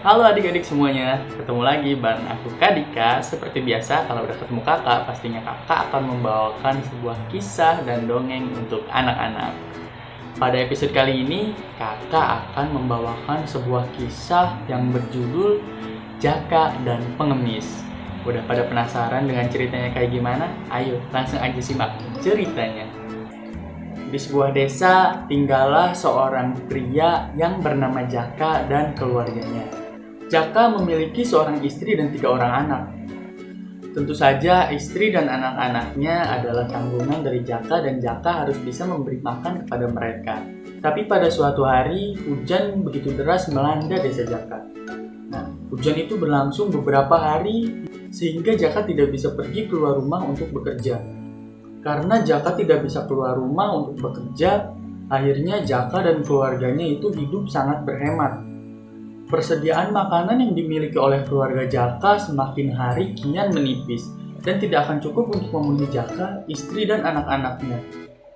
Halo adik-adik semuanya, ketemu lagi bareng aku Kak Dika. Seperti biasa, kalau udah ketemu kakak, pastinya kakak akan membawakan sebuah kisah dan dongeng untuk anak-anak. Pada episode kali ini, kakak akan membawakan sebuah kisah yang berjudul Jaka dan Pengemis. Udah pada penasaran dengan ceritanya kayak gimana? Ayo, langsung aja simak ceritanya. Di sebuah desa, tinggallah seorang pria yang bernama Jaka dan keluarganya. Jaka memiliki seorang istri dan 3 orang anak. Tentu saja istri dan anak-anaknya adalah tanggungan dari Jaka dan Jaka harus bisa memberi makan kepada mereka. Tapi pada suatu hari hujan begitu deras melanda desa Jaka. Nah, hujan itu berlangsung beberapa hari sehingga Jaka tidak bisa pergi keluar rumah untuk bekerja. Karena Jaka tidak bisa keluar rumah untuk bekerja, akhirnya Jaka dan keluarganya itu hidup sangat berhemat. Persediaan makanan yang dimiliki oleh keluarga Jaka semakin hari kian menipis dan tidak akan cukup untuk memenuhi Jaka, istri dan anak-anaknya.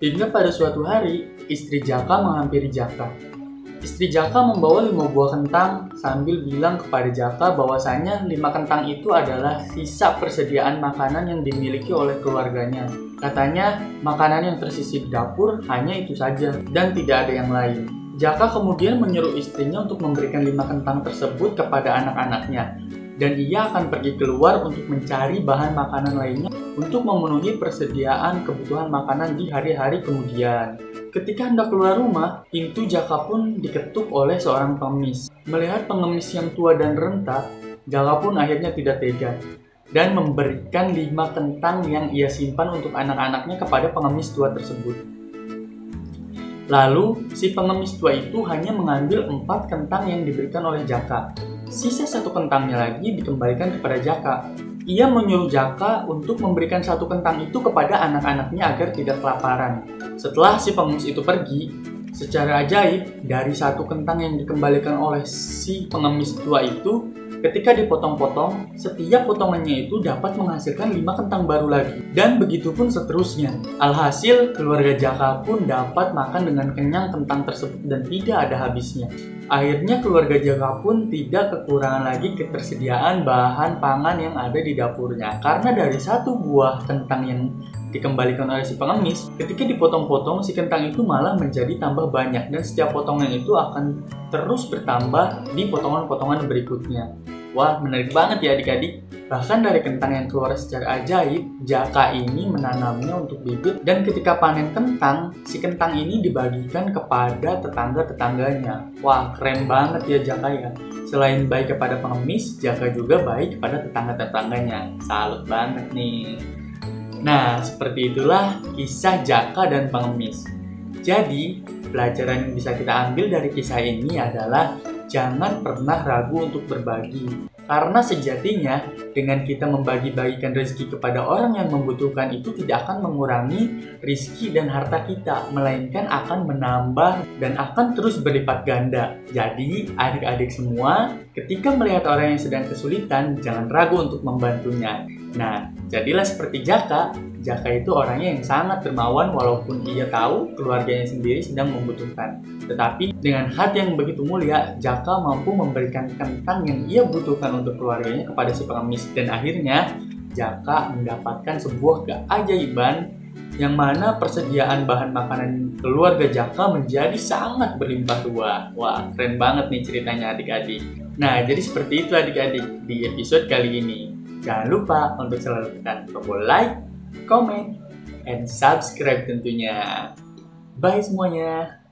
Hingga pada suatu hari, istri Jaka menghampiri Jaka. Istri Jaka membawa 5 buah kentang sambil bilang kepada Jaka bahwasanya 5 kentang itu adalah sisa persediaan makanan yang dimiliki oleh keluarganya. Katanya, makanan yang tersisa di dapur hanya itu saja dan tidak ada yang lain. Jaka kemudian menyuruh istrinya untuk memberikan 5 kentang tersebut kepada anak-anaknya, dan ia akan pergi keluar untuk mencari bahan makanan lainnya untuk memenuhi persediaan kebutuhan makanan di hari-hari kemudian. Ketika hendak keluar rumah, pintu Jaka pun diketuk oleh seorang pengemis. Melihat pengemis yang tua dan renta, Jaka pun akhirnya tidak tega dan memberikan 5 kentang yang ia simpan untuk anak-anaknya kepada pengemis tua tersebut. Lalu, si pengemis tua itu hanya mengambil 4 kentang yang diberikan oleh Jaka. Sisa 1 kentangnya lagi dikembalikan kepada Jaka. Ia menyuruh Jaka untuk memberikan 1 kentang itu kepada anak-anaknya agar tidak kelaparan. Setelah si pengemis itu pergi, secara ajaib, dari 1 kentang yang dikembalikan oleh si pengemis tua itu, ketika dipotong-potong, setiap potongannya itu dapat menghasilkan 5 kentang baru lagi. Dan begitu pun seterusnya. Alhasil, keluarga Jaka pun dapat makan dengan kenyang kentang tersebut dan tidak ada habisnya. Akhirnya keluarga Jaka pun tidak kekurangan lagi ketersediaan bahan pangan yang ada di dapurnya. Karena dari 1 buah kentang yang dikembalikan oleh si pengemis, ketika dipotong-potong, si kentang itu malah menjadi tambah banyak dan setiap potongan itu akan terus bertambah di potongan-potongan berikutnya. Wah, menarik banget ya adik-adik. Bahkan dari kentang yang keluar secara ajaib, Jaka ini menanamnya untuk bibit dan ketika panen kentang, si kentang ini dibagikan kepada tetangga-tetangganya. Wah, keren banget ya Jaka ya. Selain baik kepada pengemis, Jaka juga baik kepada tetangga-tetangganya. Salut banget nih. Nah, seperti itulah kisah Jaka dan pengemis. Jadi, pelajaran yang bisa kita ambil dari kisah ini adalah jangan pernah ragu untuk berbagi. Karena sejatinya, dengan kita membagi-bagikan rezeki kepada orang yang membutuhkan itu tidak akan mengurangi rezeki dan harta kita, melainkan akan menambah dan akan terus berlipat ganda. Jadi, adik-adik semua, ketika melihat orang yang sedang kesulitan, jangan ragu untuk membantunya. Nah, jadilah seperti Jaka. Jaka itu orangnya yang sangat dermawan walaupun ia tahu keluarganya sendiri sedang membutuhkan. Tetapi dengan hati yang begitu mulia, Jaka mampu memberikan kentang yang ia butuhkan untuk keluarganya kepada si pengemis. Dan akhirnya, Jaka mendapatkan sebuah keajaiban yang mana persediaan bahan makanan keluarga Jaka menjadi sangat berlimpah ruah. Wah, keren banget nih ceritanya adik-adik. Nah, jadi seperti itu adik-adik di episode kali ini. Jangan lupa untuk selalu tekan tombol like, comment, and subscribe tentunya. Bye semuanya.